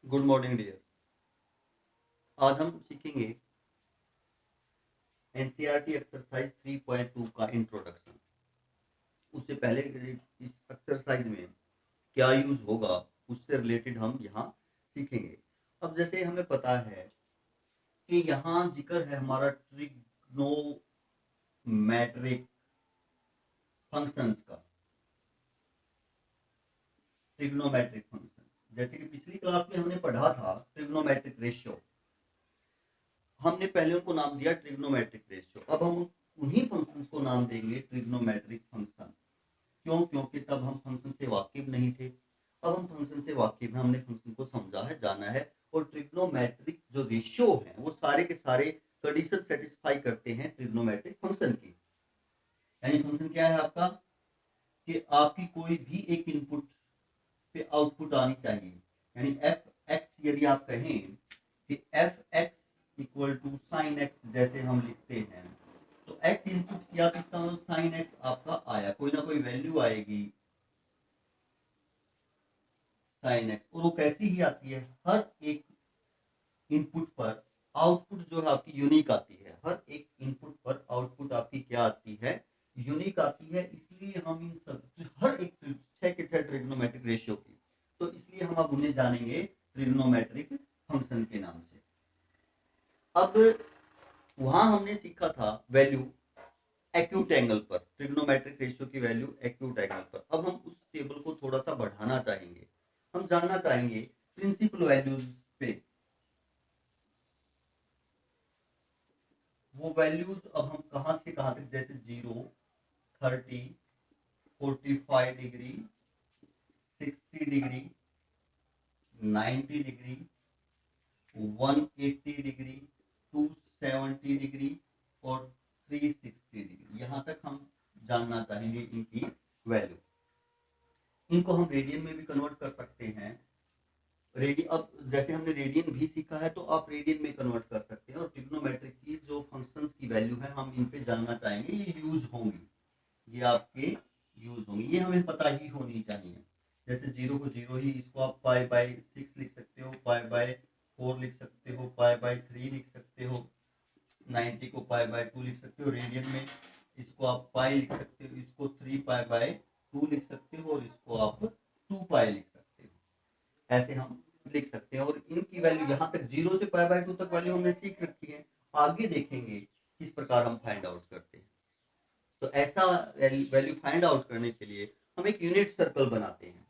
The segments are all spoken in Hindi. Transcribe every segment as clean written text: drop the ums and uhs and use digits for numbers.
Good morning dear. आज हम सीखेंगे एनसीईआरटी एक्सरसाइज 3.2 का इंट्रोडक्शन। उससे पहले इस एक्सरसाइज में क्या यूज होगा उससे रिलेटेड हम यहाँ सीखेंगे। अब जैसे हमें पता है कि यहाँ जिक्र है हमारा ट्रिग्नोमेट्रिक फंक्शंस का। ट्रिग्नोमेट्रिक फंक्शन जैसे कि पिछली क्लास में हमने पढ़ा था ट्रिग्नोमेट्रिक रेशियो, हमने पहले उनको नाम दिया ट्रिग्नोमेट्रिक रेशियो। अब हम उन्हीं फंक्शंस को नाम देंगे ट्रिग्नोमेट्रिक फंक्शन। क्यों? क्योंकि तब हम फंक्शन से वाकिफ नहीं थे। अब हम फंक्शन से वाकिफ हैं, हमने फंक्शन को समझा है, जाना है। और ट्रिग्नोमेट्रिक जो रेशियो है वो सारे के सारे कंडीशन सेटिस्फाई करते हैं ट्रिग्नोमेट्रिक फंक्शन की। यानी फंक्शन क्या है आपका कि आपकी कोई भी एक इनपुट पे आउटपुट आनी चाहिए। यानी एफ एक्स यदि आप कहें कि F X equal to sine X जैसे हम लिखते हैं, तो एक्स इनपुट किया कितना, साइन एक्स आपका आया, कोई ना कोई वैल्यू आएगी साइन एक्स। और वो कैसी ही आती है, हर एक इनपुट पर आउटपुट जो है आपकी यूनिक आती है। हर एक इनपुट पर आउटपुट आपकी क्या आती है, यूनिक आती है। इसलिए हम इन सब हर एक छह के छह ट्रिग्नोमेट्रिक रेशियो की, तो इसलिए हम अब उन्हें जानेंगे ट्रिग्नोमेट्रिक फंक्शन के नाम से। अब वहां हमने सीखा था वैल्यू एक्यूट एंगल पर, ट्रिग्नोमेट्रिक रेशियो की वैल्यू एक्यूट एंगल पर। अब हम उस टेबल को थोड़ा सा बढ़ाना चाहेंगे, हम जानना चाहेंगे प्रिंसिपल वैल्यूज पे। वो वैल्यूज अब हम कहां से कहां तक, जैसे 0, 30, 45 degree, 60 degree, 90 degree, 180 degree, 270 degree और 360 डिग्री, यहाँ तक हम जानना चाहेंगे इनकी वैल्यू। इनको हम रेडियन में भी कन्वर्ट कर सकते हैं। रेडियन, अब जैसे हमने रेडियन भी सीखा है तो आप रेडियन में कन्वर्ट कर सकते हैं। और ट्रिग्नोमेट्रिक की जो फंक्शंस की वैल्यू है हम इन पे जानना चाहेंगे, ये यूज होंगी, ये आपके यूज होंगी, ये हमें पता ही होनी चाहिए। जैसे 0 को 0 ही, इसको आप पाई बाई 6 लिख सकते हो, पाई बाई 4 लिख सकते हो, पाई बाई 3 लिख सकते हो, 90 को पाई बाई 2 लिख सकते हो। रेडियन में इसको आप पाई लिख सकते हो, इसको 3 पाई बाई 2 लिख सकते हो और इसको आप 2 पाई लिख सकते हो। ऐसे हम लिख सकते हैं। और इनकी वैल्यू यहाँ तक 0 से पाई बाई 2 तक वैल्यू हमने सीख रखी है। आगे देखेंगे किस प्रकार हम फाइंड आउट करते हैं। तो ऐसा वैल्यू फाइंड आउट करने के लिए हम एक यूनिट सर्कल बनाते हैं।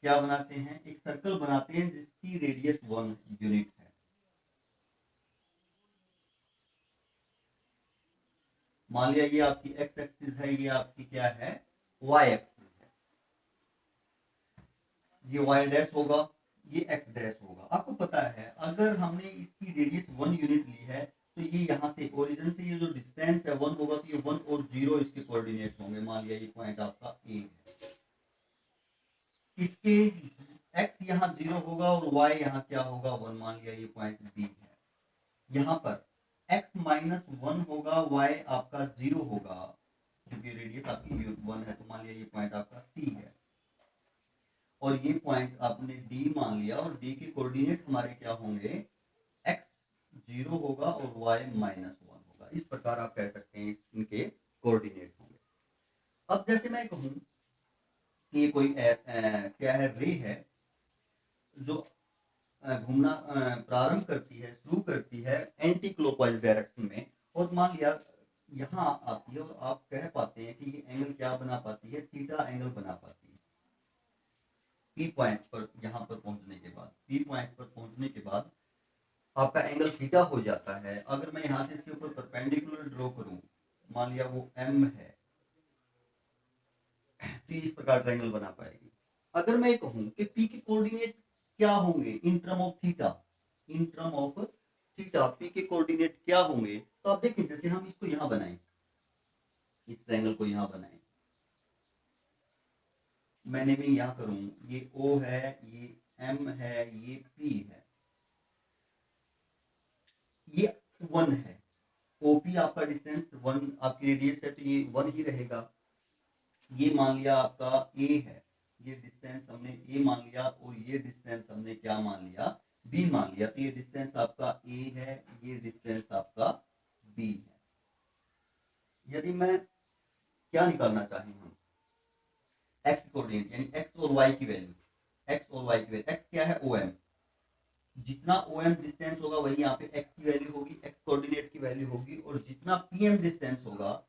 क्या बनाते हैं? एक सर्कल बनाते हैं जिसकी रेडियस 1 यूनिट है। मान लिया ये आपकी एक्स एक्सिस है, ये आपकी क्या है, वाई एक्सिस है। ये वाई डैश होगा, ये एक्स डैश होगा। आपको पता है अगर हमने इसकी रेडियस 1 यूनिट ली है तो ये यहाँ से ओरिजिन से ये जो डिस्टेंस है 1 होगा, तो ये 1 और 0 इसके कोऑर्डिनेट होंगे। मान लिया ये पॉइंट आपका ए है, इसके एक्स यहाँ 0 होगा और वाई यहाँ क्या होगा, 1। मान लिया ये पॉइंट बी है, यहाँ पर x माइनस 1 होगा, y आपका 0 होगा, क्योंकि रेडियस आपकी 1 है। तो मान लिया ये पॉइंट आपका c है और ये पॉइंट आपने d मान लिया, और d के कोऑर्डिनेट हमारे क्या होंगे, x 0 होगा और y माइनस 1 होगा। इस प्रकार आप कह सकते हैं इनके कोऑर्डिनेट होंगे। अब जैसे मैं कहूँ कि ये कोई क्या है, रे है जो घूमना प्रारंभ करती है, शुरू करती है एंटी क्लॉकवाइज डायरेक्शन में, और मान लिया यहाँ आती है, और आप कह पाते हैं कि ये एंगल क्या बना पाती है, थीटा एंगल बना पाती है। पी पॉइंट पर, यहाँ पर पहुंचने के बाद, पी पॉइंट पर पहुंचने के बाद आपका एंगल थीटा हो जाता है। अगर मैं यहाँ से इसके ऊपर परपेंडिकुलर ड्रॉ करूं, मान लिया वो एम है, तो इस प्रकार ट्रायंगल बना पाएगी। अगर मैं कहूं कि पी के कोऑर्डिनेट क्या होंगे in term of theta, in term of theta P के कोऑर्डिनेट क्या होंगे, तो आप देखें जैसे हम इसको यहां बनाएं, इस ट्रायंगल को यहां बनाएं, मैंने भी यहां करूं, ये ओ है, ये एम है, ये पी है, ये 1 है। ओपी आपका डिस्टेंस 1, आपकी रेडियस है तो ये 1 ही रहेगा। ये मान लिया आपका ए है, ये डिस्टेंस हमने ए मान लिया और ये डिस्टेंस हमने क्या मान लिया, बी मान लिया। तो ये डिस्टेंस आपका ए है, ये डिस्टेंस आपका बी है। यदि मैं क्या निकालना चाहें हम, एक्स कोऑर्डिनेट यानी एक्स और वाई की वैल्यू, एक्स और वाई की वैल्यू, एक्स क्या है ओएम, जितना ओएम डिस्टेंस होगा वही यहाँ पे एक्स की वैल्यू होगी, एक्स कोऑर्डिनेट की वैल्यू होगी, और जितना पीएम डिस्टेंस होगा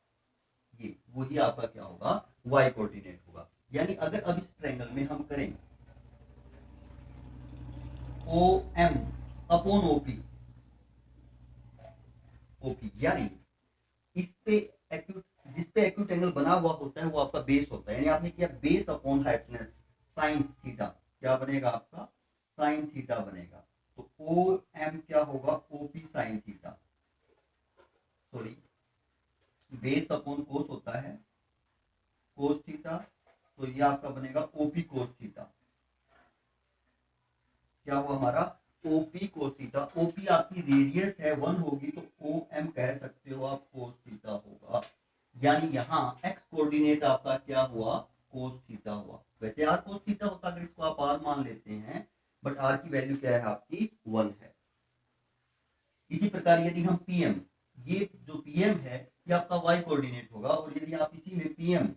ये वही आपका क्या होगा, वाई कोऑर्डिनेट होगा। यानी अगर अब इस ट्रायंगल में हम करें O M upon OP, OP यानी इस पे एक्यूट, जिस पे एक्यूट एंगल बना हुआ होता है वो आपका बेस होता है, यानी आपने किया base upon hypotenuse sine theta, क्या बनेगा आपका साइन थीटा बनेगा। तो ओ एम क्या होगा, OP sine theta, sorry base upon कोस होता है कोस थीटा, तो ये आपका बनेगा ओपी कोस थीटा। क्या हुआ हमारा ओपी कोस थीटा, ओपी आपकी रेडियस है 1 होगी तो ओ एम कह सकते हो आप कोस थीटा होगा। यानी यहाँ एक्स कोऑर्डिनेट आपका क्या हुआ, कोस थीटा हुआ। वैसे आर कोस थीटा होता अगर इसको आप आर मान लेते हैं, बट आर की वैल्यू क्या है आपकी 1 है। इसी प्रकार यदि हम पीएम, ये जो पीएम है ये आपका वाई कोऑर्डिनेट होगा, और यदि आप इसी में पीएम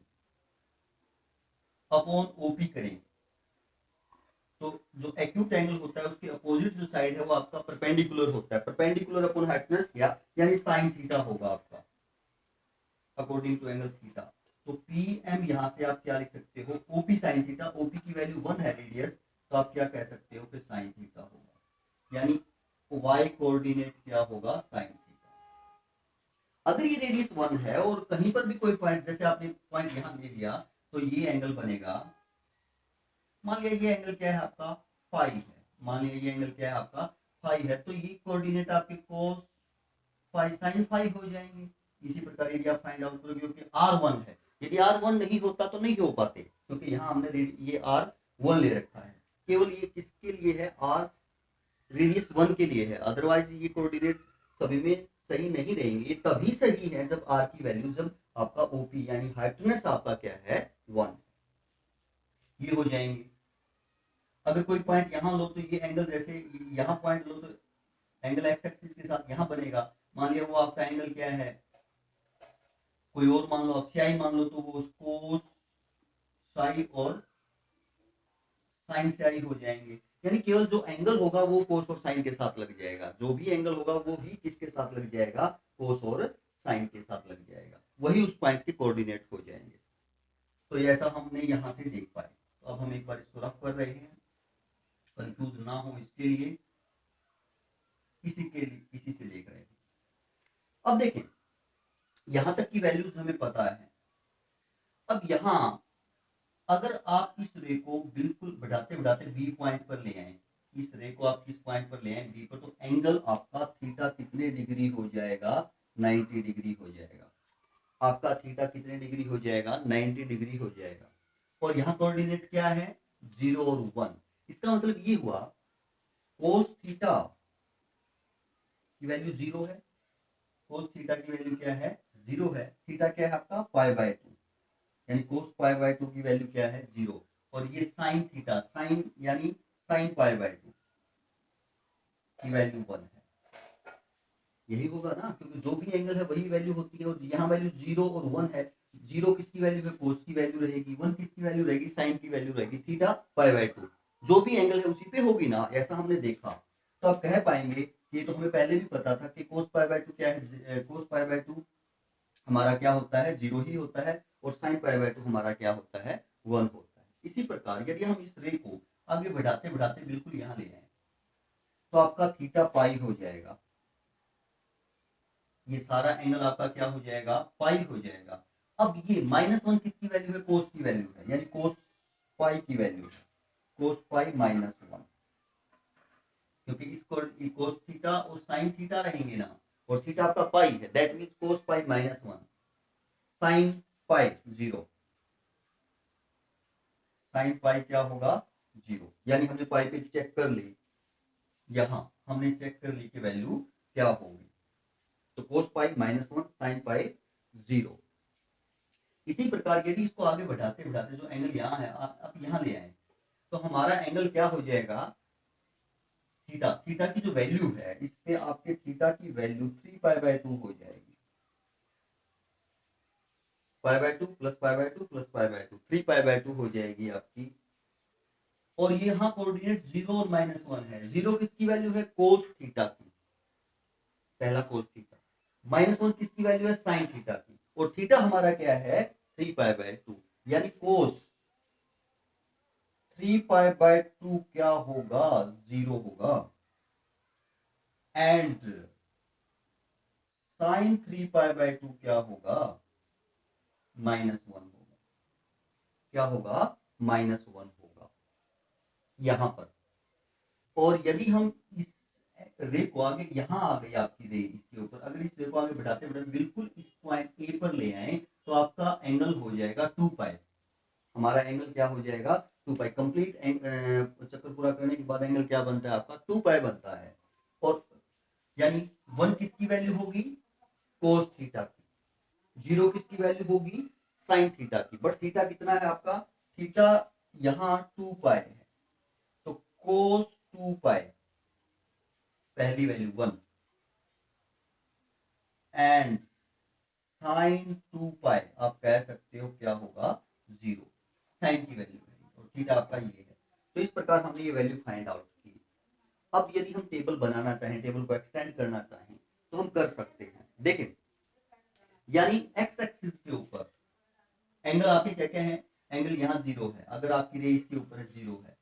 अपॉन ओपी करें तो जो एक्यूट एंगल होता है उसके अपोजिट जो साइड है वो आपका परपेंडिकुलर होता है, परपेंडिकुलर अपॉन हाइपोटेनस क्या, यानी साइन थीटा होगा आपका अकॉर्डिंग टू एंगल थीटा। तो पी एम यहां से आप क्या लिख सकते हो, ओपी साइन थीटा, ओपी की वैल्यू 1 है रेडियस, तो आप क्या कह सकते हो कि साइन थीटा होगा, यानी वाई कोऑर्डिनेट क्या होगा, साइन थीटा। अगर ये रेडियस 1 है और कहीं पर भी कोई पॉइंट, जैसे आपने पॉइंट यहां ले लिया, तो ये एंगल बनेगा, मान लिया ये एंगल क्या है आपका फाई है, मान लिया ये एंगल क्या है आपका फाई है, तो ये कोऑर्डिनेट आपके कोस फाई साइन फाई हो जाएंगे। इसी प्रकार यदि आप फाइंड आउट करोगे कि R1 है, यदि R1 नहीं होता तो नहीं हो पाते, क्योंकि यहाँ हमने ये R1 ले रखा है, केवल ये किसके लिए है, R रेडियस 1 के लिए है, अदरवाइज ये कोऑर्डिनेट सभी में सही नहीं रहेंगे। ये तभी सही है जब R की वैल्यू, जब आपका OP यानी हाइपोटेनस आपका क्या है 1, ये हो जाएंगे। अगर कोई पॉइंट यहाँ लो तो ये एंगल, जैसे यहाँ पॉइंट लो तो एंगल एक्स एक्सिस के साथ यहाँ बनेगा, मान लिया वो आपका एंगल क्या है, कोई और मान लो, आप साई मान लो, तो वो कोस साई और साइन साई हो जाएंगे। यानी केवल जो एंगल होगा वो कोस और साइन के साथ लग जाएगा, जो भी एंगल होगा वो भी किसके साथ लग जाएगा, कोस और साइन के साथ लग जाएगा, वही उस पॉइंट के कोऑर्डिनेट हो जाएंगे। तो ऐसा हमने यहाँ से देख पाए। तो अब हम एक बार इसको रफ कर रहे हैं, कंफ्यूज ना हो इसके लिए, इसी से देख रहे हैं। अब देखें यहां तक की वैल्यूज हमें पता है। अब यहां अगर आप इस रे को बिल्कुल बढ़ाते बढ़ाते बी पॉइंट पर ले आए, इस रे को आप किस पॉइंट पर ले आए, बी पर, तो एंगल आपका थीटा कितने डिग्री हो जाएगा, 90 डिग्री हो जाएगा। आपका थीटा कितने डिग्री हो जाएगा, 90 डिग्री हो जाएगा। और यहाँ कोऑर्डिनेट क्या है, 0 और 1। इसका मतलब ये हुआ कोस थीटा की वैल्यू 0 है, कोस थीटा की वैल्यू क्या है, 0 है। थीटा क्या है आपका π/2, यानी कोस π/2 की वैल्यू क्या है, 0। और ये साइन थीटा, साइन यानी साइन π/2 की वैल्यू 1 है। यही होगा ना, क्योंकि जो भी एंगल है वही वैल्यू होती है, और यहाँ वैल्यू 0 और 1 है। 0 किसकी वैल्यू है, कोस की वैल्यू रहेगी, 1 किसकी वैल्यू रहेगी, साइन की वैल्यू रहेगी, थीटा π/2 जो भी एंगल है उसी पे होगी ना, ऐसा हमने देखा। तो आप कह पाएंगे, ये तो हमें पहले भी पता था कि कोस π/2 क्या है, कोस π/2 हमारा क्या होता है, 0 ही होता है, और साइन π/2 हमारा क्या होता है, 1 होता है। इसी प्रकार यदि हम इस रे को आगे बढ़ाते बढ़ाते बिल्कुल यहाँ ले आए, तो आपका थीटा पाई हो जाएगा, ये सारा एंगल आपका क्या हो जाएगा, पाई हो जाएगा। अब ये -1 किसकी वैल्यू है, कोस की वैल्यू है, यानी कोस पाई की वैल्यू है, कोस पाई -1, क्योंकि इसको कोस थीटा और साइन थीटा रहेंगे ना, और थीटा आपका पाई है, that means cos pi -1 sine pi 0, sine pi क्या होगा, 0। यानी हमने पाई पे चेक कर ली, यहां हमने चेक कर ली कि वैल्यू क्या होगी। तो कोस पाई -1 साइन पाई 0। इसी प्रकार यदि इसको आगे बढ़ाते बढ़ाते जो एंगल यहाँ है आप यहाँ ले आए, तो हमारा एंगल क्या हो जाएगा, थीटा। थीटा की जो वैल्यू है इस पे आपके थीटा की वैल्यू 3π/2 हो जाएगी। π/2 प्लस π/2 प्लस π/2 3π/2 हो जाएगी आपकी। और ये यहाँ कोऑर्डिनेट 0 और -1 है। 0 किसकी वैल्यू है, कोस थीटा की, पहला कोस थीटा। -1 किसकी वैल्यू है, साइन थीटा की। और थीटा हमारा क्या है, 3π/2, यानी कोस 3π/2 क्या होगा, 0 होगा। एंड साइन 3π/2 क्या होगा, -1 होगा। क्या होगा, -1 होगा यहां पर। और यदि हम इस रे को आगे, यहां आ गई आपकी रे इसके ऊपर, अगर इस रे को आगे बढ़ाते बढ़ाते बिल्कुल इस पॉइंट ए पर ले आए, तो आपका एंगल हो जाएगा 2π। हमारा एंगल क्या हो जाएगा, 2π। कंप्लीट चक्कर पूरा करने के बाद एंगल क्या बनता है आपका, 2π बनता है। और यानी 1 किसकी वैल्यू होगी, कोस थीटा की। 0 किसकी वैल्यू होगी, साइन थीटा की। बट थीटा कितना है आपका, थीटा यहाँ 2π है, तो कोस 2π पहली वैल्यू 1 एंड साइन 2π आप कह सकते हो क्या होगा, 0। साइन की वैल्यू है और थीटा आपका ये है। तो इस प्रकार हमने ये वैल्यू फाइंड आउट की। अब यदि हम टेबल बनाना चाहें, टेबल को एक्सटेंड करना चाहें, तो हम कर सकते हैं। देखें, यानी एक्स एक्सिस के ऊपर एंगल आपके क्या क्या है, एंगल यहाँ 0 है। अगर आपकी रे इसके ऊपर 0 है,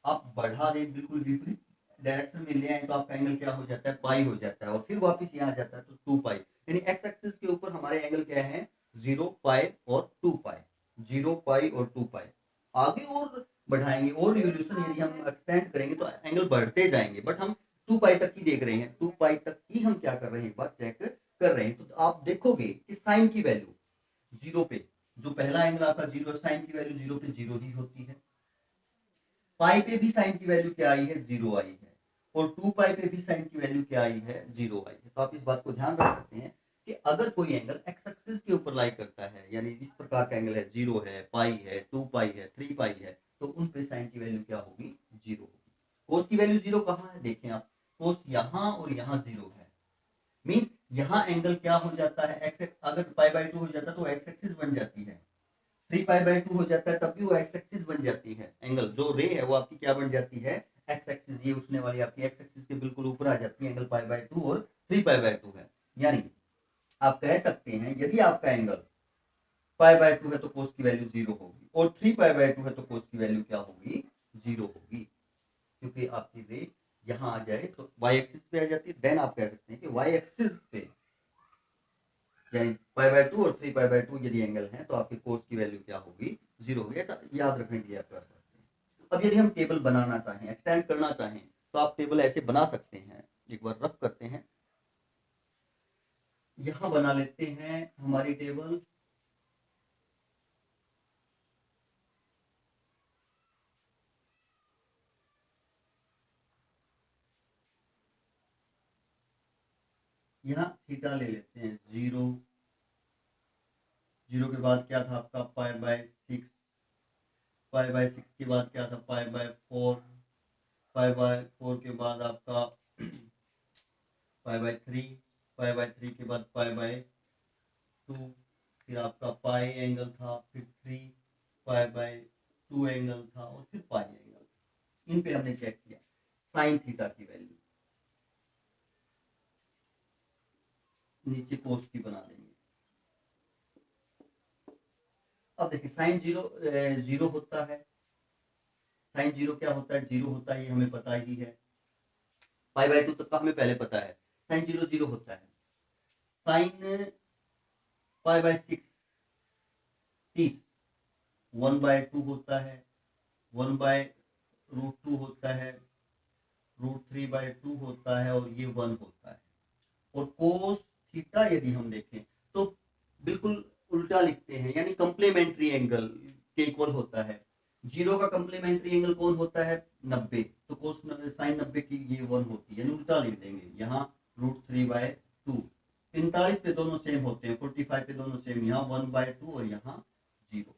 आप बढ़ा दे बिल्कुल विपरीत डायरेक्शन में ले आए, तो आपका एंगल क्या हो जाता है, पाई हो जाता है। और फिर वापस यहाँ आ जाता है तो 2π। यानी एक्स एक्सिस के ऊपर हमारे एंगल क्या है, 0π और 2π। 0π और 2π। आगे और बढ़ाएंगे और रिवोल्यूशन यदि हम एक्सटेंड करेंगे तो एंगल बढ़ते जाएंगे, बट हम 2π तक ही देख रहे हैं। 2π तक ही हम क्या कर रहे हैं, एक बार चेक कर रहे हैं। तो आप देखोगे कि साइन की वैल्यू 0 पे, जो पहला एंगल आपका 0, साइन की वैल्यू 0 पे 0 ही होती है। पाई पे भी साइन की वैल्यू क्या आई है, 0 आई है। और 2π पे भी साइन की वैल्यू क्या आई है, 0 आई है। तो आप इस बात को ध्यान रख सकते हैं कि अगर कोई एंगल एक्स एक्सिस के ऊपर लाई करता है, यानी इस प्रकार का एंगल है, 0 है, पाई है, 2π है, 3π है, तो उन पे साइन की वैल्यू क्या होगी, 0 होगी। कोस की वैल्यू 0 कहाँ है, देखें आप, कोस यहाँ और यहाँ 0 है। मींस यहाँ एंगल क्या हो जाता है, एक्स, अगर π/2 हो जाता तो एक्स एक्सिस बन जाती है। 3π/2 हो जाता है तब भी वो एक्स एक्सिस बन जाती है। एंगल जो रे है वो आपकी क्या बन जाती है, एक्स एक्सिस। ये उठने वाली आपकी एक्स एक्सिस के बिल्कुल ऊपर आ जाती है। एंगल π/2 और 3π/2 है। यानी आप कह सकते हैं यदि आपका एंगल π/2 है तो कोस की वैल्यू 0 होगी, और 3π/2 है तो कोस की वैल्यू क्या होगी, 0 होगी। क्योंकि आपकी रे यहाँ आ जाए तो y एक्सिस पे आ जाती है। देन आप कह सकते हैं कि y एक्सिस पे यानी π/2 और 3π/2 यदि एंगल है तो आपके कोस की वैल्यू क्या होगी, 0 होगी। ऐसा याद रखने के लिए आप कर सकते हैं। अब यदि हम टेबल बनाना चाहें, एक्सटेंड करना चाहें, तो आप टेबल ऐसे बना सकते हैं। एक बार रफ करते हैं, यहां बना लेते हैं हमारी टेबल। यहाँ थीटा ले लेते हैं 0। 0 के बाद क्या था आपका π/6। π/6 के बाद क्या था, π/4। π/4 के बाद आपका π/3। π/3 के बाद π/2। फिर आपका पाई एंगल था, फिर 3π/2 एंगल था, और फिर पाई एंगल। इन पे हमने चेक किया साइन थीटा की वैल्यू। नीचे कोस की बना देंगे। अब देखिए साइन 0 होता है। साइन 0 क्या होता है, 0 होता है, ये हमें पता ही है। π/2 तक का हमें पहले पता है। साइन 0 0 होता है। साइन π/6 30 1/2 होता है। 1/√2 होता है। √3/2 होता है, और ये 1 होता है। और कोस थीटा यदि हम देखें तो बिल्कुल उल्टा लिखते हैं, यानी कंप्लीमेंट्री एंगल के इक्वल होता है। 0 का कंप्लीमेंट्री एंगल कौन होता है, 90। तो कोस साइन 90 की ये 1 होती है, यानी उल्टा लिख देंगे यहाँ √3/2। 45 45 पे दोनों सेम होते हैं, 45 पे दोनों सेम, यहाँ 1/2 और यहाँ 0,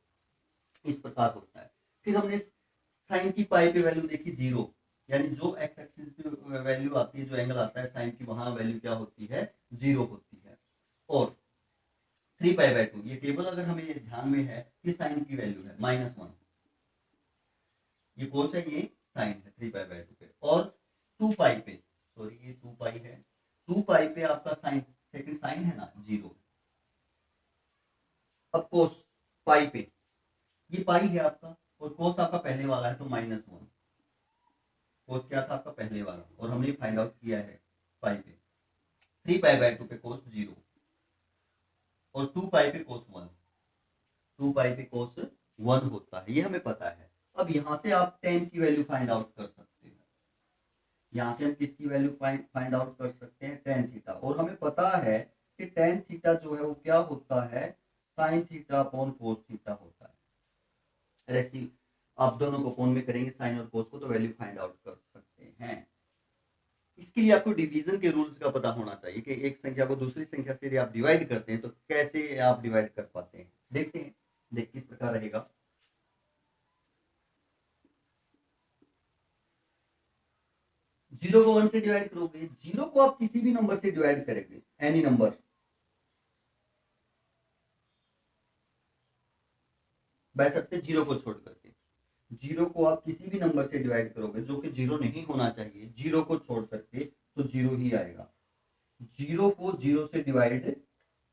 इस प्रकार होता है। फिर हमने साइन की पाई पे वैल्यू देखी 0, यानी जो एक्स एक्सिस पे वैल्यू आती है, जो एंगल आता है साइन की, वहां वैल्यू क्या होती है, 0 होती है। और 3π/2 ये टेबल अगर हमें ये ध्यान में है, ये साइन की वैल्यू है -1, ये कोस है, ये साइन है 3π/2 पे। और 2π पे, सॉरी ये 2π है, 2π पे आपका साइन, सेकंड साइन है ना, 0। अब कोस पाई पे, ये पाई है आपका, और कोस आपका पहले वाला है तो -1, कोस क्या था आपका पहले वाला, और हमने फाइंड आउट किया है पाई पे। 3π/2 पे कोस 0 और 2π पे कोस 1, 2π पे कोस 1 होता है, ये हमें पता है। अब यहां से आप tan की वैल्यू फाइंड आउट कर सकते हैं, यहां से हम किसकी वैल्यू फाइंड आउट कर सकते हैं, tan थीटा। और हमें पता है कि tan थीटा जो है वो क्या होता है, sin theta upon cos theta होता है। ऐसी आप दोनों को अपॉन में करेंगे साइन और cos को, तो वैल्यू फाइंड आउट कर सकते हैं। इसके लिए आपको डिवीजन के रूल्स का पता होना चाहिए कि एक संख्या को दूसरी संख्या से यदि आप डिवाइड करते हैं तो कैसे आप डिवाइड कर पाते हैं। देखते हैं, देख किस प्रकार रहेगा। 0 को 1 से डिवाइड करोगे, 0 को आप किसी भी नंबर से डिवाइड करेंगे, एनी नंबर, वैसे 0 को छोड़ करके, 0 को आप किसी भी नंबर से डिवाइड करोगे जो कि 0 नहीं होना चाहिए, 0 को छोड़ करके, तो 0 ही आएगा। 0 को 0 से डिवाइड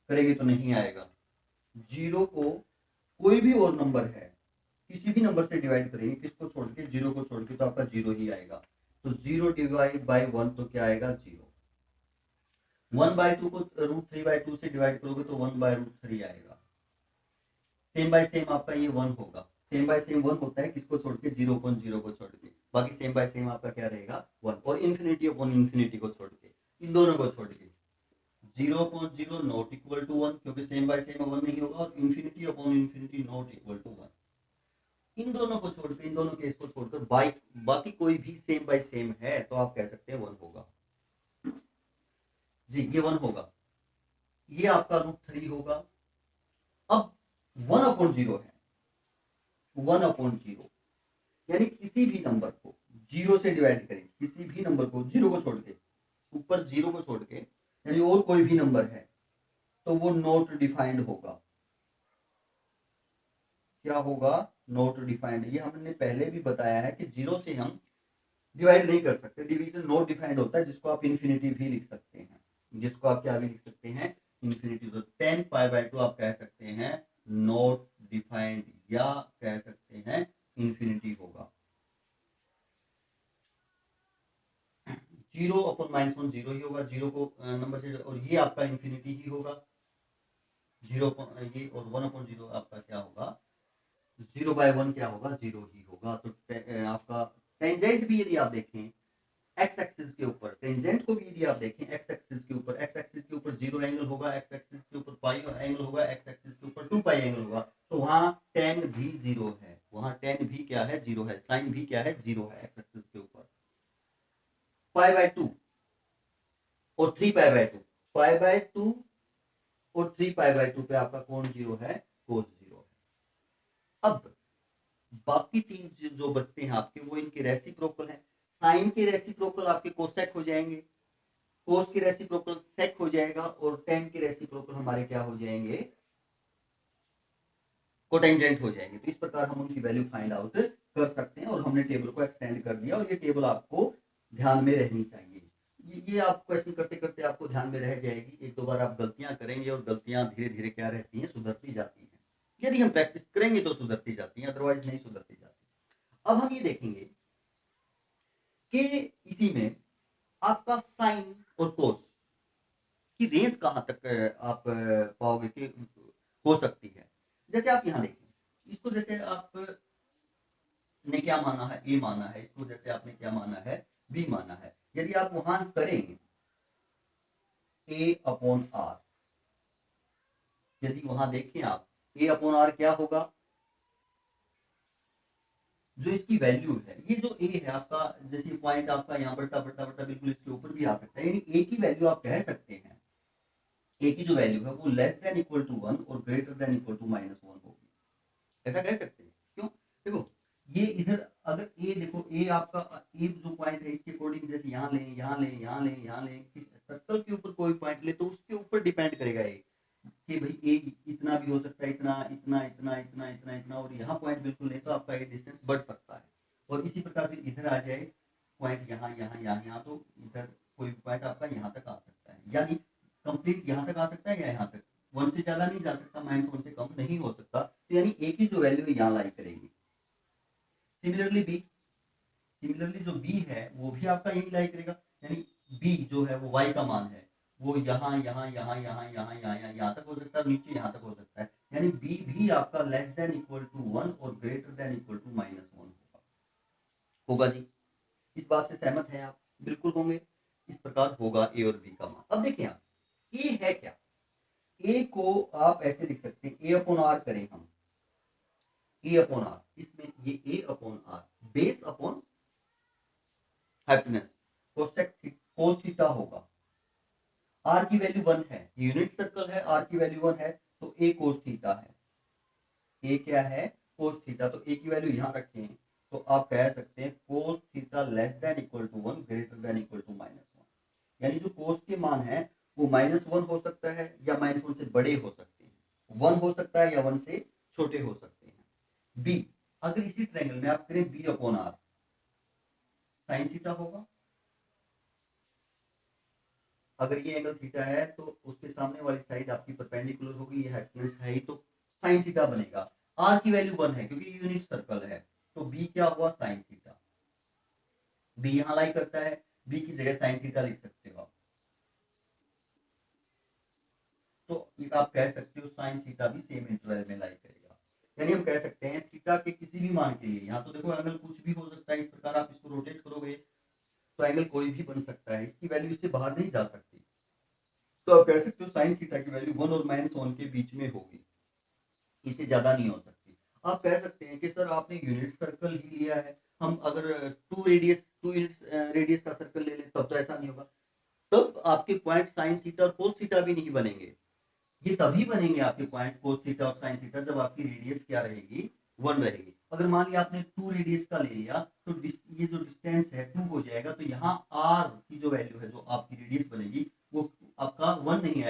करेंगे तो नहीं आएगा। 0 को कोई भी और नंबर है, किसी भी नंबर से डिवाइड करेंगे, किसको छोड़ के, 0 को छोड़ के, तो आपका 0 ही आएगा। तो 0 डिवाइड बाय 1 तो क्या आएगा, 0। 1/2 को √3/2 से डिवाइड करोगे तो 1/√3 आएगा। सेम बाय सेम आपका ये 1 होगा, सेम बाय सेम 1 होता है किसको छोड़ के, 0.0 को छोड़ के, बाकी सेम बाय सेम आपका क्या रहेगा, 1। और इन्फिनिटी अपॉन इन्फिनिटी को छोड़ के, इन दोनों को छोड़ के, 0.0 नॉट इक्वल टू 1, क्योंकि सेम बाय सेम 1 नहीं होगा, और infinity upon infinity not equal to 1। इन दोनों को छोड़कर, इन दोनों केस को छोड़कर बाकी कोई भी सेम बाय सेम है तो आप कह सकते हैं 1 होगा जी, ये 1 होगा, ये आपका √3 होगा। अब 1/0 है, 1/0 यानी किसी भी नंबर को 0 से डिवाइड करें, किसी भी नंबर को 0 को छोड़ के, ऊपर 0 को छोड़ के, यानी और कोई भी नंबर है तो वो नॉट डिफाइंड होगा। क्या होगा, नॉट डिफाइंड। ये हमने पहले भी बताया है कि 0 से हम डिवाइड नहीं कर सकते, डिवीजन नॉट डिफाइंड होता है, जिसको आप इन्फिनिटी भी लिख सकते हैं, जिसको आप क्या भी लिख सकते हैं, इन्फिनिटी। तो 10π/2 आप कह सकते हैं नॉट डिफाइंड, या कह सकते हैं इन्फिनिटी होगा। 0/-1 0 ही होगा, 0 को नंबर से, और ये आपका इन्फिनिटी ही होगा। 0 ये और 1/0 आपका क्या होगा, 0/1 क्या होगा, 0 ही होगा। तो आपका टेंजेंट भी यदि आप देखें एक्स एक्सिस के ऊपर, टेंजेंट को भी यदि आप देखें एक्स एक्सिस के ऊपर, एक्स एक्सिस के ऊपर 0 एंगल होगा, एक्स एक्सिस के ऊपर पाई एंगल होगा, एक्स एक्सिस के ऊपर 2π एंगल होगा, तो वहां tan भी 0 है, वहां tan भी क्या है, 0 है, साइन भी क्या है, 0 है एक्स एक्सिस के ऊपर। π/2 और 3π/2, π/2 और 3π/2 पे आपका कौन 0 है, कोस 0 है। अब बाकी तीन जो बचते हैं आपके, वो इनके रेसिप्रोकल हैं। साइन के रेसिप्रोकल आपके कोसेक हो जाएंगे, कोस के रेसिप्रोकल सेक हो जाएगा, और टेन के रेसिप्रोकल हमारे क्या हो जाएंगे, कोटेंजेंट हो जाएंगे। तो इस प्रकार हम उनकी वैल्यू फाइंड आउट कर सकते हैं, और हमने टेबल को एक्सटेंड कर दिया, और ये टेबल आपको ध्यान में रहनी चाहिए। ये आप क्वेश्चन करते करते आपको ध्यान में रह जाएगी, एक दो बार आप गलतियां करेंगे, और गलतियां धीरे धीरे क्या रहती हैं, सुधरती जाती हैं। यदि हम प्रैक्टिस करेंगे तो सुधरती जाती हैं, अदरवाइज नहीं सुधरती जाती। अब हम ये देखेंगे कि इसी में आपका साइन और कोस की रेंज कहां तक आप पाओगे कि हो सकती है। जैसे आप यहां देखें, इसको जैसे आप ने क्या माना है, ए माना है, इसको जैसे आपने क्या माना है, बी माना है। यदि आप वहां करें A/R, यदि वहां देखें आप A/R क्या होगा, जो इसकी वैल्यू है, ये जो ए है आपका, जैसे पॉइंट आपका यहाँ बटा बटा बटा बिल्कुल इसके ऊपर भी आ सकता है, यानी ए की वैल्यू आप कह सकते हैं ए की जो वैल्यू है वो लेस देन इक्वल टू 1 और ग्रेटर देन इक्वल टू -1 होगी। ऐसा कह सकते हैं। क्यों? देखो ये इधर अगर ए देखो ए आपका ए जो पॉइंट है इसके अकॉर्डिंग जैसे यहाँ लें यहाँ लें यहाँ लें यहाँ लें किस सर्कल के ऊपर कोई पॉइंट ले तो उसके ऊपर डिपेंड करेगा ए कि भाई ए इतना भी हो सकता है इतना इतना इतना इतना इतना इतना और यहाँ पॉइंट बिल्कुल नहीं तो आपका ये डिस्टेंस बढ़ सकता है। और इसी प्रकार फिर इधर आ जाए पॉइंट यहाँ यहाँ यहाँ यहाँ तो इधर कोई पॉइंट आपका यहाँ तक आ सकता है यानी कंप्लीट यहाँ तक आ सकता है या यहाँ तक 1 से ज़्यादा नहीं जा सकता -1 से कम नहीं हो सकता तो यानी ए की जो वैल्यू है यहाँ लाई करेगी। सिमिलरली जो बी है वो भी आपका यही लाई करेगा यानी बी जो है वो वाई का मान है वो यहाँ यहाँ यहाँ यहाँ यहाँ यहाँ यहाँ तक हो सकता है नीचे यहाँ तक हो सकता है यानी बी भी आपका लेस देन इक्वल टू 1 और ग्रेटर देन इक्वल टू -1 होगा जी। इस बात से सहमत हैं आप? बिल्कुल होंगे। इस प्रकार होगा ए और बी का मान। अब देखें आप ए है क्या, ए को आप ऐसे लिख सकते हैं ए अपॉन आर करें हम ए अपॉन आर इसमें ये A upon R base upon hypotenuse cos theta होगा। आर की वैल्यू 1 है यूनिट सर्कल है आर की वैल्यू 1 है तो ए कोस थीटा है ए क्या है कोस थीटा तो ए की वैल्यू यहां रखें तो आप कह सकते हैं cos theta less than equal to 1 greater than equal to -1 यानी जो कोस के मान है वो -1 हो सकता है या -1 से बड़े हो सकते हैं 1 हो सकता है या 1 से छोटे हो सकते हैं। बी अगर इसी ट्रायंगल में आप करें B upon R sine theta होगा। अगर ये एंगल थीटा है तो उसके सामने वाली साइड आपकी परपेंडिकुलर होगी ये हाइपोटेन्यूज है ही तो साइन थीटा बनेगा। आर की वैल्यू 1 है क्योंकि यूनिट सर्कल है तो बी क्या हुआ साइन थीटा। बी यहां लाई करता है बी की जगह साइन थीटा लिख सकते हो आप तो ये आप कह सकते हो साइन थीटा भी सेम इंटरवल में लाई करेगा। यानी हम कह सकते हैं थीटा के किसी भी मान के लिए यहाँ तो देखो एंगल कुछ भी हो सकता है इस प्रकार आप इसको रोटेट करोगे तो एंगल कोई भी बन सकता है इसकी वैल्यू इससे बाहर नहीं जा सकती तो आप कह सकते हो साइन थीटा की वैल्यू 1 और -1 के बीच में होगी इससे ज्यादा नहीं हो सकती। आप कह सकते हैं कि सर आपने यूनिट सर्कल ही लिया है हम अगर 2 रेडियस का सर्कल ले लें तब तो ऐसा नहीं होगा तब आपके पॉइंट साइन थीटा और कोस थीटा भी नहीं बनेंगे। ये तभी बनेंगे आपके पॉइंट कोस थीटा और साइन थीटा जब आपकी रेडियस क्या रहेगी 1 रहेगी। अगर मान लिया आपने 2 रेडियस का ले लिया तो ये जो डिस्टेंस है 2 हो जाएगा तो यहाँ r की जो वैल्यू है जो आपकी रेडियस बनेगी वो आपका 1 नहीं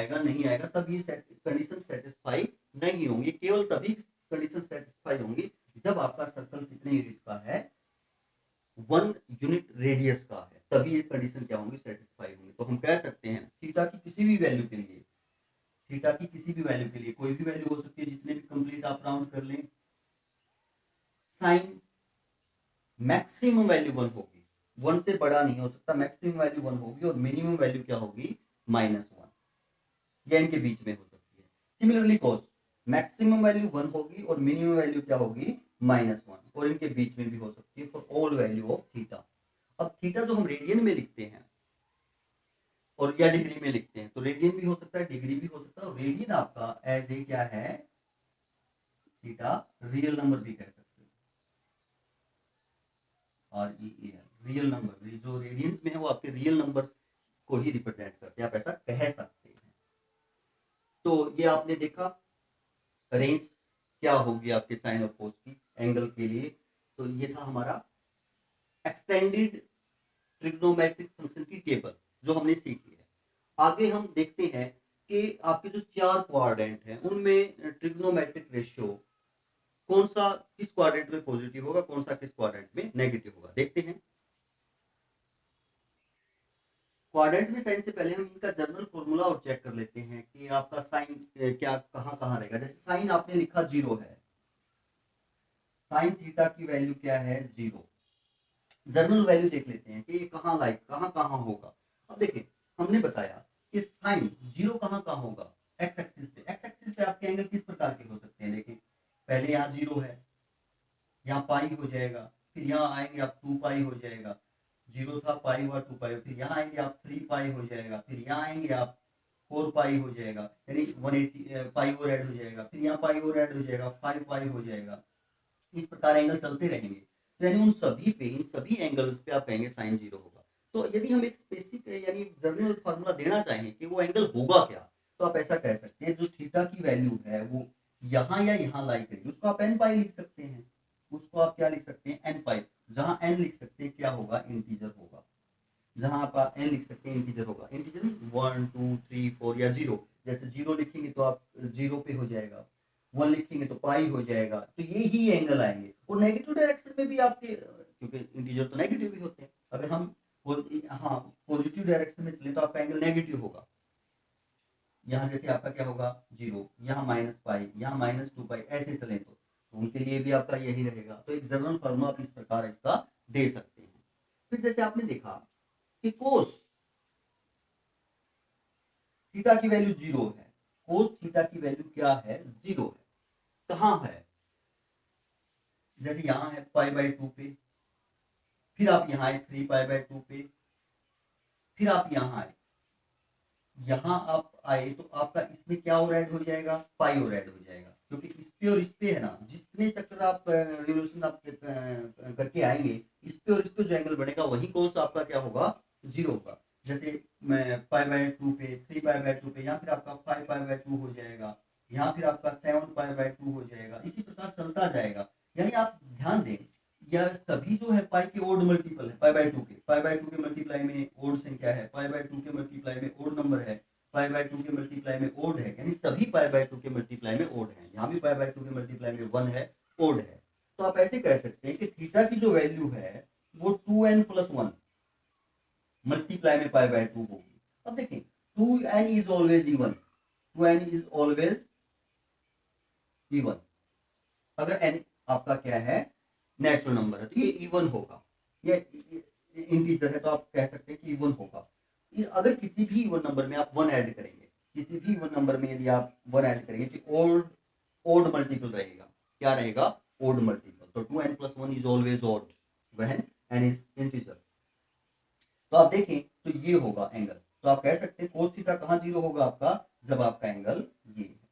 आएगा तब ये कंडीशन सेटिस्फाई नहीं होंगी। केवल तभी कंडीशन सेटिस्फाई होंगी जब आपका सर्कल कितने यूनिट का है 1 यूनिट रेडियस का है तभी ये कंडीशन क्या होंगी सेटिस्फाई होंगी। तो हम कह सकते हैं थीटा की किसी भी वैल्यू के लिए थीटा की किसी भी वैल्यू के लिए कोई भी वैल्यू हो सकती है जितने भी कंप्लीट आप राउंड कर लें साइन मैक्सिमम वैल्यू 1 होगी 1 से बड़ा नहीं हो सकता मैक्सिमम वैल्यू 1 होगी और मिनिमम वैल्यू क्या होगी -1 या इनके बीच में हो सकती है। सिमिलरली कॉस मैक्सिमम वैल्यू 1 होगी और मिनिमम वैल्यू क्या होगी -1 और इनके बीच में भी हो सकती है for all value of theta. अब थीटा जो हम रेडियन में लिखते हैं और या डिग्री में लिखते हैं तो रेडियन भी हो सकता है डिग्री भी हो सकता है और रेडियन आपका एज ए क्या है थीटा रियल नंबर भी कह सकते हो रियल नंबर जो रेडियंस में है वो आपके रियल नंबर को ही रिप्रेजेंट करते हैं आप ऐसा कह सकते हैं। तो ये आपने देखा रेंज क्या होगी आपके साइन और कोस की एंगल के लिए। तो ये था हमारा एक्सटेंडेड ट्रिग्नोमेट्रिक फंक्शन की टेबल जो हमने सीखी है। आगे हम देखते हैं कि आपके जो 4 क्वाड्रेंट हैं उनमें ट्रिग्नोमेट्रिक रेशियो कौन सा किस क्वाड्रेंट में पॉजिटिव होगा कौन सा किस क्वाड्रेंट में नेगेटिव होगा देखते हैं। क्वाड्रेंट में साइन से पहले हम इनका जनरल फॉर्मूला और चेक कर लेते हैं कि आपका साइन क्या कहां कहां रहेगा। जैसे साइन आपने लिखा 0 है साइन थीटा की वैल्यू क्या है 0 जनरल वैल्यू देख लेते हैं कि ये कहां होगा। अब देखिए हमने बताया कि साइन 0 कहां होगा एक्स एक्सिस पे आपके एंगल किस प्रकार के हो सकते हैं। देखिए पहले यहाँ 0 है यहाँ पाई हो जाएगा फिर यहाँ आएंगे आप 2 पाई हो जाएगा 0 था पाई हुआ 2 पाई फिर यहाँ आएंगे आप 3 पाई हो जाएगा फिर यहाँ आएंगे आप 4 पाई हो जाएगा यानी 180 पाई और ऐड हो जाएगा फिर यहाँ पाई और ऐड हो जाएगा 5 पाई हो जाएगा। इस प्रकार एंगल चलते रहेंगे तो यानी उन सभी पे इन सभी एंगल्स पे आप कहेंगे साइन 0 होगा। तो यदि हम एक स्पेसिफिक यानी जनरल फार्मूला देना चाहें कि वो एंगल होगा क्या तो आप ऐसा कह सकते हैं जो थीटा की वैल्यू है वो यहाँ या यहाँ लाई करेगी, उसको आप एन पाई लिख सकते हैं, उसको आप क्या लिख सकते हैं, एन पाई। जहां एन लिख सकते हैं क्या होगा, इंटीजर होगा। जहां आप एन लिख सकते हैं इंटीजर होगा, इंटीजर 1 2 3 4 या 0। जैसे 0 लिखेंगे तो आप 0 पे हो जाएगा, 1 लिखेंगे तो पाई हो जाएगा, तो ये ही एंगल आएंगे। और नेगेटिव डायरेक्शन में भी आपके, क्योंकि इंटीजर तो नेगेटिव भी होते हैं, अगर हम हाँ पॉजिटिव डायरेक्शन में चले तो आपका एंगल नेगेटिव होगा। यहाँ जैसे आपका क्या होगा 0, यहाँ माइनस पाई, यहाँ माइनस 2 पाई, ऐसे चले तो उनके लिए भी आपका यही रहेगा। तो एक जनरल फॉर्मूला आप इस प्रकार इसका दे सकते हैं। फिर जैसे आपने देखा कि कोस थीटा की वैल्यू 0 है, कोस थीटा की वैल्यू क्या है, 0 है। कहाँ है, जैसे यहाँ है पाई बाई 2 पे, फिर आप यहाँ आए 3 पाई बाई 2 पे, फिर आप यहाँ आए, यहाँ आप आए तो आपका इसमें क्या और ऐड हो जाएगा, पाई और ऐड हो जाएगा, क्योंकि इस पे और इस पे है ना, जितने चक्कर आप रिवोल्यूशन आप करके आएंगे, इस पे और इस पे जो एंगल बनेगा वही कोस आपका क्या होगा, 0 होगा। जैसे मैं पाई बाई 2 पे, 3 पाई बाई 2 पे, यहाँ फिर आपका 5 पाई बाई 2 हो जाएगा, यहाँ फिर आपका 7 पाई बाई 2 हो जाएगा, इसी प्रकार चलता जाएगा। यानी आप ध्यान दें, यह सभी जो है पाई के ओड मल्टीपल है, पाई बाई 2 के, पाई बाई 2 के मल्टीप्लाई में ओड संख्या है, पाई बाई 2 के मल्टीप्लाई में ओड नंबर है, पाई बाई 2 के मल्टीप्लाई में ओड है, यानी सभी पाई बाई 2 के मल्टीप्लाई में ओड है। यहाँ भी पाई बाई 2 के मल्टीप्लाई में 1 है, ओड है। तो आप ऐसे कह सकते हैं कि थीटा की जो वैल्यू है वो 2n प्लस 1 मल्टीप्लाई में पाई बाई 2 होगी। अब देखें 2n is always even, 2n is always even. अगर n आपका क्या है, नेचुरल नंबर है, तो ये इवन होगा। ये इंटीजर है तो आप कह सकते हैं कि इवन होगा। अगर किसी भी इवन नंबर में आप 1 ऐड करेंगे, किसी भी इवन नंबर में यदि आप 1 ऐड करेंगे तो ओड मल्टीपल रहेगा। क्या रहेगा, ओड मल्टीपल। तो 2n plus 1 is always odd when n is integer. तो आप देखें तो ये होगा एंगल। तो आप कह सकते हैं कोस थीटा कहाँ 0 होगा आपका, जब आपका एंगल ये है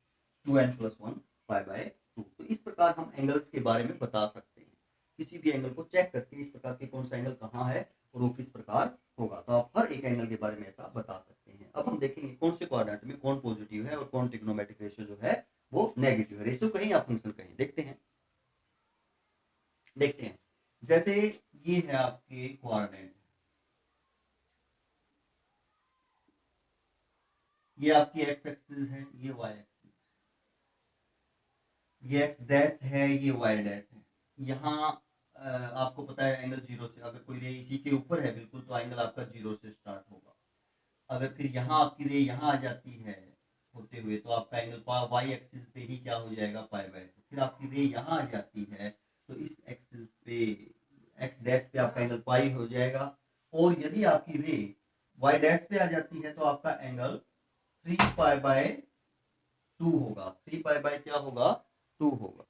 2n प्लस 1 पाई बाय 2। तो इस प्रकार हम एंगल्स के बारे में बता सकते हैं, किसी भी एंगल को चेक करके इस प्रकार के कौन सा एंगल कहाँ है और वो किस प्रकार होगा। तो आप हर एक एंगल के बारे में ऐसा बता सकते हैं। अब हम देखेंगे कौन से क्वाड्रेंट में कौन पॉजिटिव है और कौन ट्रिग्नोमेट्रिक रेशियो जो है वो नेगेटिव है। रेशियो कहीं या फंक्शन कहीं, देखते हैं। जैसे ये है आपके क्वाड्रेंट, ये आपकी एक्स एक्सिस है, ये वाई एक्सिस, ये एक्स डैश है, ये वाई डैश है। यहाँ आपको पता है एंगल 0 से, अगर कोई रे इसी के ऊपर है बिल्कुल तो एंगल आपका 0 से स्टार्ट होगा। अगर फिर यहाँ आपकी रे यहाँ आ जाती है होते हुए तो आपका एंगल वाई एक्सिस पे ही क्या हो जाएगा, पाई बाय 2। फिर आपकी रे यहाँ आ जाती है तो इस एक्सिस पे, एक्स डैश पे आपका एंगल पाई हो जाएगा। और यदि आपकी रे वाई डैश पे आ जाती है तो आपका एंगल 3 पाई बाय 2 होगा। 3 पाई बाय क्या होगा, 2 होगा।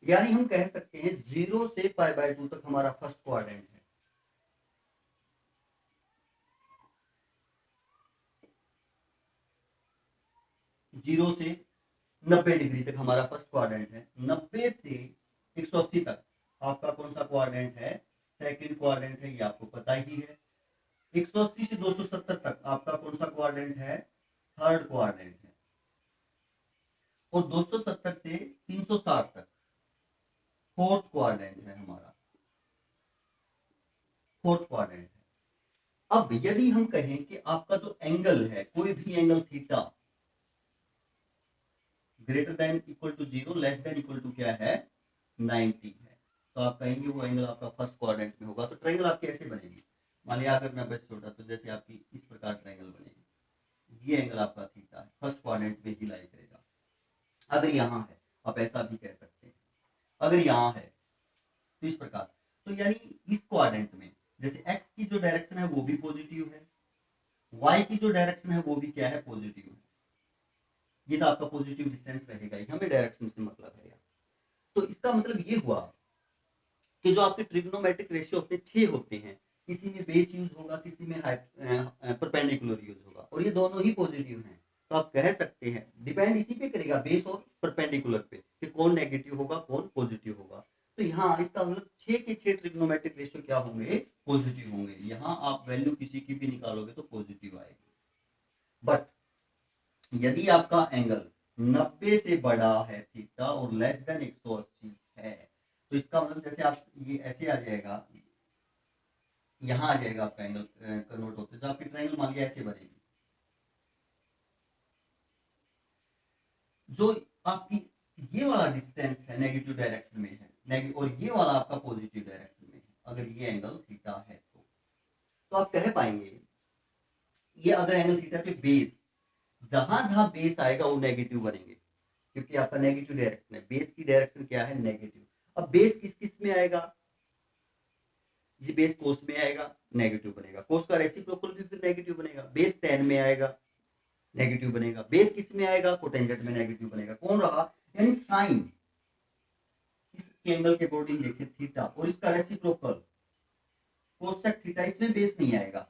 यानी हम कह सकते हैं 0 से पाई बाय 2 तक हमारा फर्स्ट क्वाड्रेंट है। 0 से 90 डिग्री तक हमारा फर्स्ट क्वाड्रेंट है। 90 से 180 तक आपका कौन सा क्वाड्रेंट है, सेकंड क्वाड्रेंट है, ये आपको पता ही है। 180 से 270 तक आपका कौन सा क्वाड्रेंट है, थर्ड क्वाड्रेंट है। और 270 से 360 तक फोर्थ क्वाड्रेंट है हमारा, फोर्थ क्वाड्रेंट है। अब यदि हम कहें कि आपका जो एंगल है, कोई भी angle theta greater than equal to 0 less than equal to क्या है, 90 है, तो आप कहेंगे वो एंगल आपका फर्स्ट क्वाड्रेंट में होगा। तो ट्रायंगल आपकी ऐसे बनेगी, मान लिया अगर मैं बस छोटा तो जैसे आपकी इस प्रकार ट्रायंगल बनेगी, ये एंगल आपका थीटा है, फर्स्ट क्वाड्रेंट में ही लाई करेगा। अगर यहाँ है, आप ऐसा भी कह सकते हैं, अगर यहाँ है तो इस प्रकार। तो यानी इस क्वाड्रेंट में जैसे एक्स की जो डायरेक्शन है वो भी पॉजिटिव है, वाई की जो डायरेक्शन है वो भी क्या है, पॉजिटिव है। ये तो आपका पॉजिटिव डिस्टेंस रहेगा ही, हमें डायरेक्शन से मतलब है। तो इसका मतलब ये हुआ कि जो आपके ट्रिग्नोमेट्रिक रेशियो होते 6 होते हैं, किसी में बेस यूज होगा, किसी में परपेंडिकुलर यूज होगा, और ये दोनों ही पॉजिटिव हैं। तो आप कह सकते हैं डिपेंड इसी पे करेगा, बेस और परपेंडिकुलर पे, कि कौन नेगेटिव होगा कौन पॉजिटिव होगा। तो यहाँ इसका मतलब 6 के 6 ट्रिग्नोमेट्रिक रेशियो क्या होंगे, पॉजिटिव होंगे। यहाँ आप वैल्यू किसी की भी निकालोगे तो पॉजिटिव आएगी। बट यदि आपका एंगल 90 से बड़ा है थीटा और लेस देन 180 है, तो इसका मतलब जैसे आप ये ऐसे आ जाएगा, यहाँ आ जाएगा आपका एंगल कन्वर्ट होते, तो आपकी ट्रायंगल मान लिया ऐसे बनेगी। जो आपकी ये वाला डिस्टेंस है नेगेटिव डायरेक्शन में है, और ये वाला आपका पॉजिटिव डायरेक्शन में है, अगर ये एंगल थीटा है तो आप कह पाएंगे ये अगर एंगल थीटा के बेस, जहां जहां बेस आएगा वो नेगेटिव बनेंगे, क्योंकि आपका नेगेटिव डायरेक्शन है, बेस की डायरेक्शन क्या है, नेगेटिव। अब बेस किस किस में आएगा जी, बेस कोस में आएगा, नेगेटिव बनेगा। कोस का रेसिप्रोकल भी फिर नेगेटिव बनेगा। बेस टेन में आएगा, नेगेटिव बनेगा। बेस किस में आएगा, कोटेंजेंट में नेगेटिव बनेगा। कौन रहा, यानी साइन इस एंगल के अकॉर्डिंग देखें थीटा, और इसका रेसिप्रोकल कोसेक थीटा, इसमें बेस नहीं आएगा,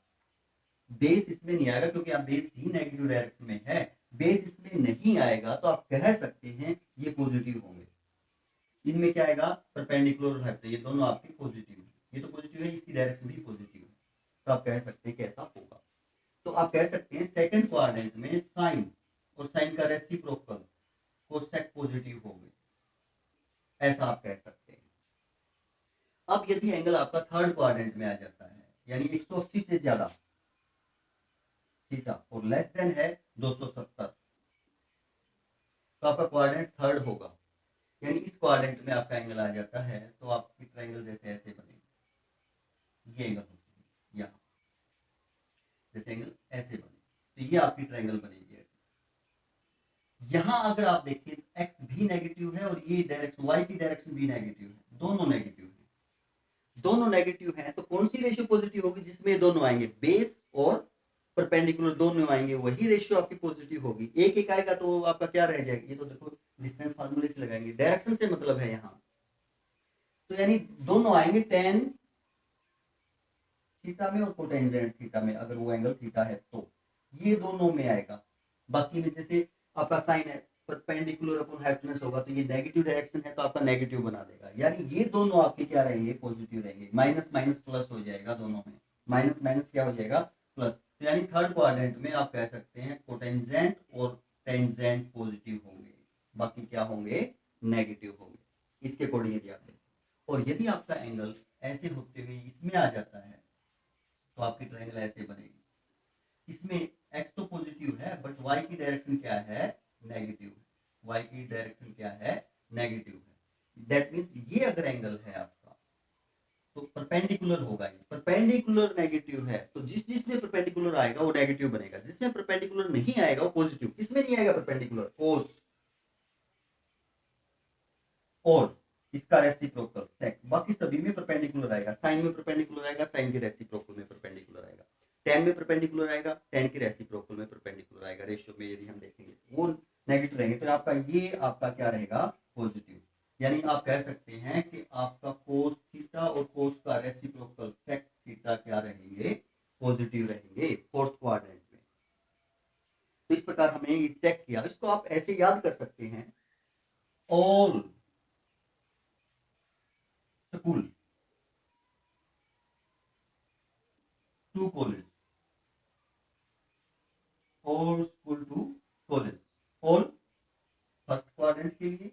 बेस इसमें नहीं आएगा, क्योंकि आप बेस ही नेगेटिव डायरेक्शन में है, बेस इसमें नहीं आएगा, तो आप कह सकते हैं ये पॉजिटिव होंगे। इनमें क्या आएगा, परपेंडिकुलर है, तो ये दोनों आपके पॉजिटिव है, ये तो पॉजिटिव है, इसकी डायरेक्शन भी पॉजिटिव है, तो आप कह सकते हैं कैसा होगा। तो आप कह सकते हैं सेकंड क्वाड्रेंट में साइन और साइन का रेसिप्रोकल कोसेक पॉजिटिव होंगे, ऐसा आप कह सकते हैं। अब यदि एंगल आपका थर्ड क्वाड्रेंट में आ जाता है, यानी 180 से ज्यादा थीटा और लेस देन है 270, तो आपका क्वाड्रेंट थर्ड होगा, यानी इस क्वाड्रेंट में आपका एंगल आ जाता है, तो आपकी ट्रायंगल जैसे ऐसे बनेगी, ये एंगल होती है यहाँ, जैसे एंगल ऐसे बने, तो ये आपकी ट्रायंगल बनेगी ऐसे। यहाँ अगर आप देखिए एक्स भी नेगेटिव है और ये डायरेक्शन वाई की डायरेक्शन भी नेगेटिव है, दोनों नेगेटिव है, दोनों नेगेटिव है, तो कौन सी रेशियो पॉजिटिव होगी, जिसमें दोनों आएंगे, बेस और परपेंडिकुलर दोनों आएंगे, वही रेशियो आपकी पॉजिटिव होगी। एक एक आएगा तो आपका क्या रह जाएगा, ये तो देखो डिस्टेंस फार्मूले से लगाएंगे, डायरेक्शन से मतलब है यहाँ, तो यानी दोनों आएंगे टेन थीटा में और कोटेंजेंट थीटा में, अगर वो एंगल थीटा है तो ये दोनों में आएगा। बाकी में जैसे आपका साइन है परपेंडिकुलर अपॉन हाइपोटेन्यूज होगा, तो ये नेगेटिव डायरेक्शन है, तो आपका नेगेटिव बना देगा, यानी ये दोनों आपके क्या रहेंगे, पॉजिटिव रहेंगे। माइनस माइनस प्लस हो जाएगा, दोनों में माइनस माइनस क्या हो जाएगा, प्लस। तो यानी थर्ड क्वाड्रेंट में आप कह सकते हैं कोटेंजेंट और टेंजेंट पॉजिटिव होंगे, बाकी क्या होंगे, नेगेटिव होंगे, इसके अकॉर्डिंग यदि आप देखें। और यदि आपका एंगल ऐसे होते हुए इसमें आ जाता है, तो आपकी ट्रायंगल ऐसे बनेगी। इसमें x तो पॉजिटिव है, बट y की डायरेक्शन क्या है, नेगेटिव है, y की डायरेक्शन क्या है, नेगेटिव है। दैट मींस ये अगर एंगल है आपका, तो परपेंडिकुलर होगा, ये परपेंडिकुलर नेगेटिव है, तो जिस जिसमें परपेंडिकुलर आएगा वो नेगेटिव बनेगा, जिसमें परपेंडिकुलर नहीं आएगा वो पॉजिटिव। किसमें नहीं आएगा परपेंडिकुलर, कोस और इसका रेसिप्रोकल सेक, बाकी सभी में परपेंडिकुलर आएगा, साइन में परपेंडिकुलर आएगा, साइन के रेसिप्रोकल में परपेंडिकुलर आएगा, टेन में परपेंडिकुलर आएगा, टेन के रेसिप्रोकल में परपेंडिकुलर आएगा, रेशियो में यदि हम देखेंगे वो नेगेटिव रहेंगे, तो आपका ये आपका क्या रहेगा, पॉजिटिव। यानी आप कह सकते हैं कि आपका कोस थीटा और कोस का रेसिप्रोकल सेक थीटा क्या रहेंगे, पॉजिटिव रहेंगे फोर्थ क्वाड्रेंट में। तो इस प्रकार हमने ये चेक किया, इसको आप ऐसे याद कर सकते हैं, all school to college, all school to college, all first quadrant के लिए,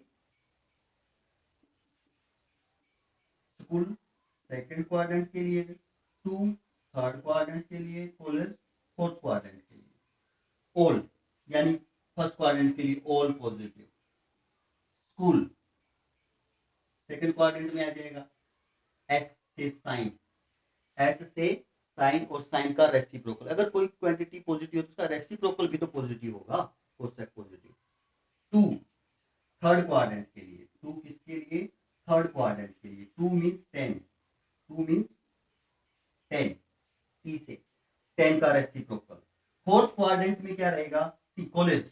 स्कूल सेकंड क्वाड्रेंट के लिए, टू थर्ड क्वाड्रेंट के लिए, कॉलेज फोर्थ क्वाड्रेंट के लिए। ऑल यानी फर्स्ट क्वाड्रेंट के लिए all positive, school second quadrant में आ जाएगा, एस से साइन, एस से साइन और साइन का रेसिप्रोकल, अगर कोई क्वांटिटी पॉजिटिव है तो उसका रेसिप्रोकल भी तो पॉजिटिव होगा, cosec positive. To third quadrant के लिए, टू किसके लिए, थर्ड क्वाड्रेंट के लिए, to means tan, to means tan, T से टेन का रेसिप्रोकल। फोर्थ क्वाड्रेंट में क्या रहेगा, सी कॉलेज,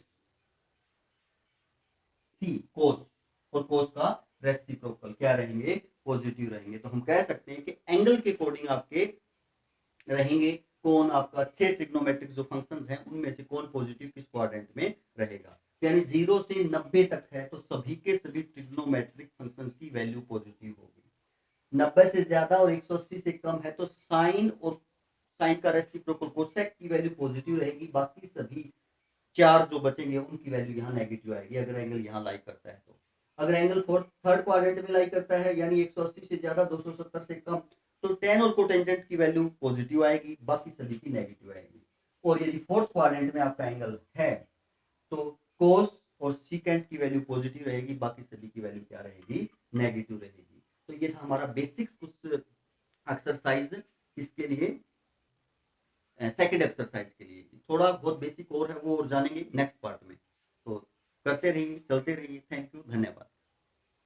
सी कोस, और कोस का रेसिप्रोकल क्या रहेंगे, पॉजिटिव रहेंगे। तो हम कह सकते हैं कि एंगल के अकॉर्डिंग आपके रहेंगे कौन, आपका 6 ट्रिग्नोमेट्रिक जो फंक्शंस हैं उनमें से कौन पॉजिटिव किस क्वाड्रेंट में रहेगा। यानी 0 से 90 तक है तो सभी के सभी ट्रिग्नोमेट्रिक फंक्शंस की वैल्यू पॉजिटिव होगी। 90 से ज्यादा और 180 से कम है तो साइन और साइन का रेसिप्रोकल कोसेक की वैल्यू पॉजिटिव रहेगी, बाकी सभी 4 जो बचेंगे उनकी वैल्यू यहाँ नेगेटिव आएगी अगर एंगल यहाँ लाई करता है तो। अगर एंगल थर्ड क्वाड्रेंट में लाई करता है यानी 180 से ज्यादा 270 से कम तो टेन और कोटेंजेंट की वैल्यू पॉजिटिव आएगी, बाकी सभी की नेगेटिव आएगी। और यदि फोर्थ क्वाड्रेंट में आपका एंगल है तो कोस और सीकेंट की वैल्यू पॉजिटिव रहेगी, बाकी सभी की वैल्यू क्या रहेगी, नेगेटिव रहेगी। तो ये था हमारा बेसिक्स उस एक्सरसाइज इसके लिए, सेकंड एक्सरसाइज के लिए। थोड़ा बहुत बेसिक और है वो और जानेंगे नेक्स्ट पार्ट में। तो करते रहिए, चलते रहिए। थैंक यू, धन्यवाद।